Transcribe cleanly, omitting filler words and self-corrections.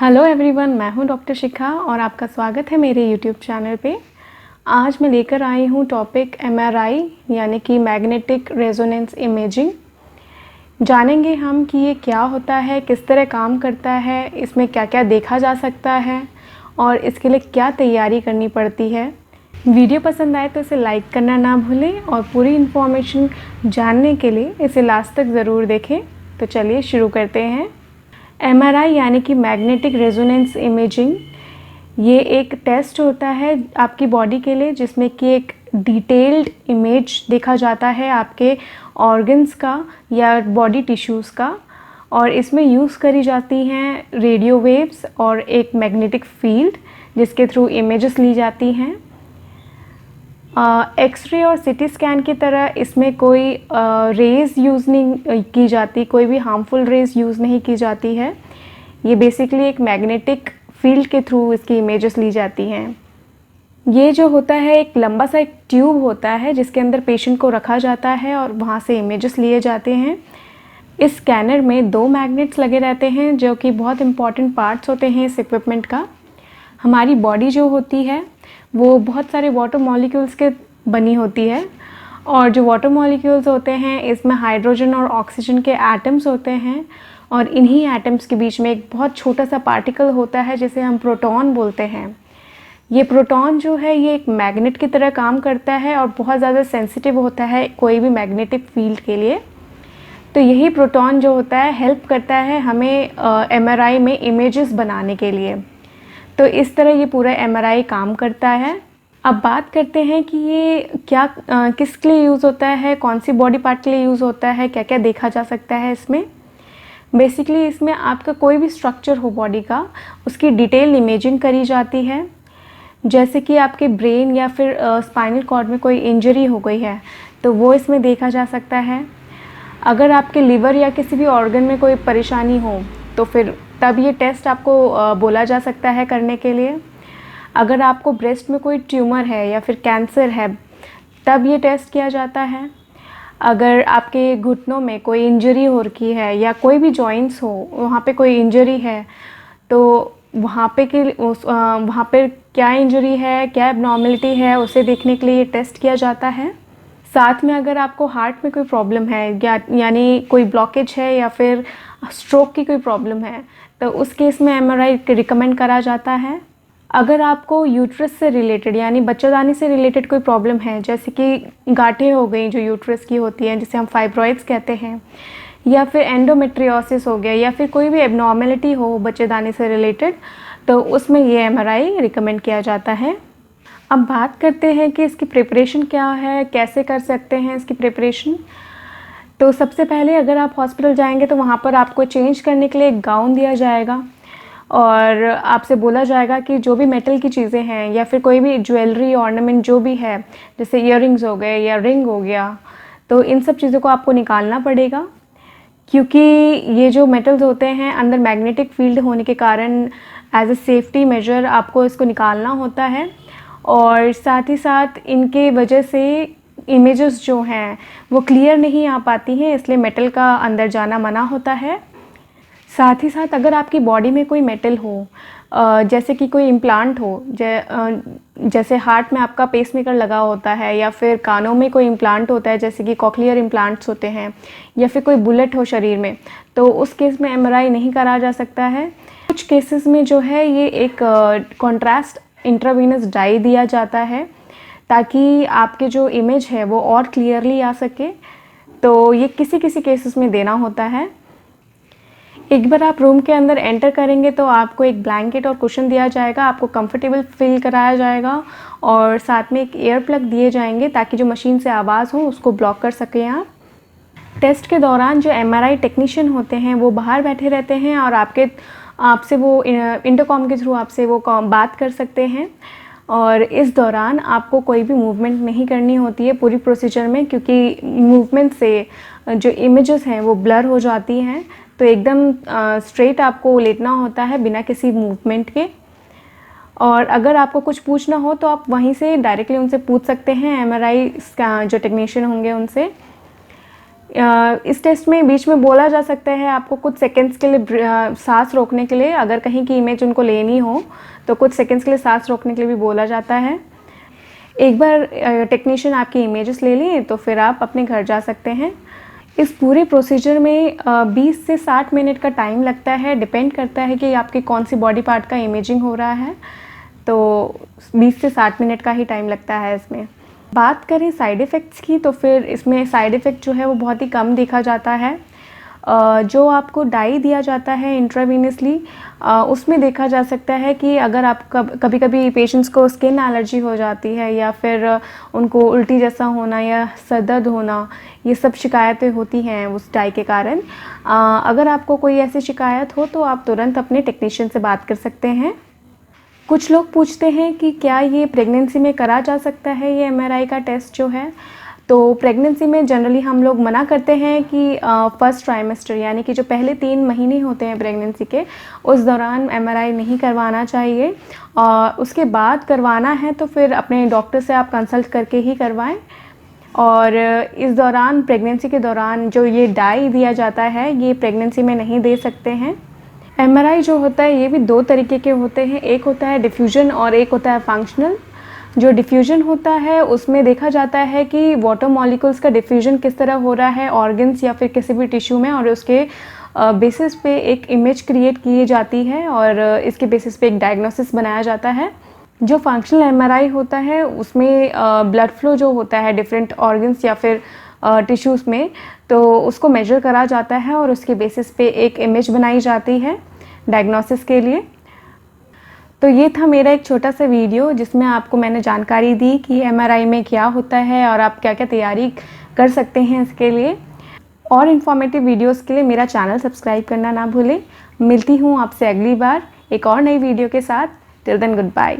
Hello everyone, मैं हूं doctor शिखा और आपका स्वागत है मेरे यूट्यूब चैनल पे। आज मैं लेकर आई हूं टॉपिक एमआरआई यानी कि मैग्नेटिक रेजोनेंस इमेजिंग। जानेंगे हम कि ये क्या होता है, किस तरह काम करता है, इसमें क्या क्या देखा जा सकता है और इसके लिए क्या तैयारी करनी पड़ती है। वीडियो पसंद आए तो इसे लाइक करना ना भूलें और पूरी इन्फॉर्मेशन जानने के लिए इसे लास्ट तक ज़रूर देखें। तो चलिए शुरू करते हैं। एमआरआई यानी कि मैग्नेटिक रेजोनेंस इमेजिंग, ये एक टेस्ट होता है आपकी बॉडी के लिए जिसमें कि एक डिटेल्ड इमेज देखा जाता है आपके ऑर्गन्स का या बॉडी टिश्यूज़ का। और इसमें यूज़ करी जाती हैं रेडियो वेव्स और एक मैग्नेटिक फील्ड जिसके थ्रू इमेजेस ली जाती हैं। एक्सरे और सिटी स्कैन की तरह इसमें कोई रेज़ यूज़ नहीं की जाती, कोई भी हार्मफुल रेज़ यूज़ नहीं की जाती है। ये बेसिकली एक मैग्नेटिक फील्ड के थ्रू इसकी इमेजेस ली जाती हैं। ये जो होता है एक लंबा सा एक ट्यूब होता है जिसके अंदर पेशेंट को रखा जाता है और वहाँ से इमेजेस लिए जाते हैं। इस स्कैनर में 2 मैग्नेट्स लगे रहते हैं जो कि बहुत इंपॉर्टेंट पार्ट्स होते हैं इस इक्विपमेंट का। हमारी बॉडी जो होती है वो बहुत सारे वाटर मॉलिक्यूल्स के बनी होती है और जो वाटर मॉलिक्यूल्स होते हैं इसमें हाइड्रोजन और ऑक्सीजन के एटम्स होते हैं और इन्हीं एटम्स के बीच में एक बहुत छोटा सा पार्टिकल होता है जिसे हम प्रोटॉन बोलते हैं। ये प्रोटॉन जो है ये एक मैग्नेट की तरह काम करता है और बहुत ज़्यादा सेंसिटिव होता है कोई भी मैग्नेटिक फील्ड के लिए। तो यही प्रोटॉन जो होता है हेल्प करता है हमें एमआरआई में इमेजेस बनाने के लिए। तो इस तरह ये पूरा एमआरआई काम करता है। अब बात करते हैं कि ये क्या किसके लिए यूज़ होता है, कौन सी बॉडी पार्ट के लिए यूज़ होता है, क्या क्या देखा जा सकता है इसमें। बेसिकली इसमें आपका कोई भी स्ट्रक्चर हो बॉडी का उसकी डिटेल इमेजिंग करी जाती है। जैसे कि आपके ब्रेन या फिर स्पाइनल कॉर्ड में कोई इंजरी हो गई है तो वो इसमें देखा जा सकता है। अगर आपके लिवर या किसी भी ऑर्गन में कोई परेशानी हो तो फिर तब ये टेस्ट आपको बोला जा सकता है करने के लिए। अगर आपको ब्रेस्ट में कोई ट्यूमर है या फिर कैंसर है तब ये टेस्ट किया जाता है। अगर आपके घुटनों में कोई इंजरी हो रखी है या कोई भी जॉइंट्स हो वहाँ पे कोई इंजरी है तो वहाँ पे क्या इंजरी है, क्या एबनॉर्मलिटी है उसे देखने के लिए ये टेस्ट किया जाता है। साथ में अगर आपको हार्ट में कोई प्रॉब्लम है यानी कोई ब्लॉकेज है या फिर स्ट्रोक की कोई प्रॉब्लम है तो उस केस में एमआरआई रिकमेंड करा जाता है। अगर आपको यूट्रस से रिलेटेड यानी बच्चेदानी से रिलेटेड कोई प्रॉब्लम है जैसे कि गांठें हो गई जो यूट्रस की होती हैं जिसे हम फाइब्रॉइड्स कहते हैं, या फिर एंडोमेट्रियोसिस हो गया या फिर कोई भी एबनॉर्मलिटी हो बच्चेदानी से रिलेटेड तो उसमें ये एमआरआई रिकमेंड किया जाता है। अब बात करते हैं कि इसकी प्रिपरेशन क्या है, कैसे कर सकते हैं इसकी प्रिपरेशन। तो सबसे पहले अगर आप हॉस्पिटल जाएंगे तो वहाँ पर आपको चेंज करने के लिए एक गाउन दिया जाएगा और आपसे बोला जाएगा कि जो भी मेटल की चीज़ें हैं या फिर कोई भी ज्वेलरी ऑर्नामेंट जो भी है जैसे इयररिंग्स हो गए या रिंग हो गया तो इन सब चीज़ों को आपको निकालना पड़ेगा क्योंकि ये जो मेटल्स होते हैं अंदर मैग्नेटिक फील्ड होने के कारण एज अ सेफ्टी मेजर आपको इसको निकालना होता है। और साथ ही साथ इनके वजह से इमेजेस जो हैं वो क्लियर नहीं आ पाती हैं, इसलिए मेटल का अंदर जाना मना होता है। साथ ही साथ अगर आपकी बॉडी में कोई मेटल हो जैसे कि कोई इम्प्लांट हो जैसे हार्ट में आपका पेसमेकर लगा होता है या फिर कानों में कोई इम्प्लांट होता है जैसे कि कॉक्लियर इम्प्लांट्स होते हैं या फिर कोई बुलेट हो शरीर में तो उस केस में एमआरआई नहीं करा जा सकता है। कुछ केसेस में जो है ये एक कॉन्ट्रास्ट इंट्रावेनस डाई दिया जाता है ताकि आपके जो इमेज है वो और क्लियरली आ सके। तो ये किसी किसी केसेस में देना होता है। एक बार आप रूम के अंदर एंटर करेंगे तो आपको एक ब्लैंकेट और कुशन दिया जाएगा, आपको कंफर्टेबल फील कराया जाएगा और साथ में एक ईयर प्लग दिए जाएंगे ताकि जो मशीन से आवाज़ हो उसको ब्लॉक कर सकें आप। टेस्ट के दौरान जो एमआरआई टेक्नीशियन होते हैं वो बाहर बैठे रहते हैं और आपसे वो इंटरकॉम के थ्रू आपसे वो बात कर सकते हैं और इस दौरान आपको कोई भी मूवमेंट नहीं करनी होती है पूरी प्रोसीजर में क्योंकि मूवमेंट से जो इमेजेस हैं वो ब्लर हो जाती हैं। तो एकदम स्ट्रेट आपको लेटना होता है बिना किसी मूवमेंट के। और अगर आपको कुछ पूछना हो तो आप वहीं से डायरेक्टली उनसे पूछ सकते हैं, एमआरआई जो टेक्नीशियन होंगे उनसे। इस टेस्ट में बीच में बोला जा सकता है आपको कुछ सेकंड्स के लिए सांस रोकने के लिए, अगर कहीं की इमेज उनको लेनी हो तो कुछ सेकंड्स के लिए सांस रोकने के लिए भी बोला जाता है। एक बार टेक्नीशियन आपकी इमेजेस ले लें तो फिर आप अपने घर जा सकते हैं। इस पूरे प्रोसीजर में 20 से 60 मिनट का टाइम लगता है, डिपेंड करता है कि आपके कौन सी बॉडी पार्ट का इमेजिंग हो रहा है, तो 20 से 60 मिनट का ही टाइम लगता है इसमें। बात करें साइड इफ़ेक्ट्स की तो फिर इसमें साइड इफ़ेक्ट जो है वो बहुत ही कम देखा जाता है। जो आपको डाई दिया जाता है इंट्रावीनसली, उसमें देखा जा सकता है कि अगर आप कभी कभी पेशेंट्स को स्किन एलर्जी हो जाती है या फिर उनको उल्टी जैसा होना या सर दर्द होना, ये सब शिकायतें होती हैं उस डाई के कारण। अगर आपको कोई ऐसी शिकायत हो तो आप तुरंत अपने टेक्नीशियन से बात कर सकते हैं। कुछ लोग पूछते हैं कि क्या ये प्रेगनेंसी में करा जा सकता है ये MRI का टेस्ट जो है। तो प्रेगनेंसी में जनरली हम लोग मना करते हैं कि फर्स्ट ट्राइमेस्टर यानी कि जो पहले 3 महीने होते हैं प्रेगनेंसी के, उस दौरान MRI नहीं करवाना चाहिए। और उसके बाद करवाना है तो फिर अपने डॉक्टर से आप कंसल्ट करके ही करवाएं। और इस दौरान, प्रेगनेंसी के दौरान जो ये डाई दिया जाता है ये प्रेगनेंसी में नहीं दे सकते हैं। MRI जो होता है ये भी 2 तरीके के होते हैं, एक होता है डिफ्यूजन और एक होता है फंक्शनल। जो डिफ्यूजन होता है उसमें देखा जाता है कि वाटर मॉलिक्यूल्स का डिफ्यूजन किस तरह हो रहा है ऑर्गन्स या फिर किसी भी टिश्यू में, और उसके बेसिस पे एक इमेज क्रिएट की जाती है और इसके बेसिस पे एक डायग्नोसिस बनाया जाता है। जो फंक्शनल MRI होता है उसमें ब्लड फ्लो जो होता है डिफरेंट ऑर्गन्स या फिर टिश्यूज़ में, तो उसको मेजर करा जाता है और उसके बेसिस पे एक इमेज बनाई जाती है डायग्नोसिस के लिए। तो ये था मेरा एक छोटा सा वीडियो जिसमें आपको मैंने जानकारी दी कि MRI में क्या होता है और आप क्या क्या तैयारी कर सकते हैं इसके लिए। और इन्फॉर्मेटिव वीडियोस के लिए मेरा चैनल सब्सक्राइब करना ना भूलें। मिलती हूँ आपसे अगली बार एक और नई वीडियो के साथ। Till then good bye.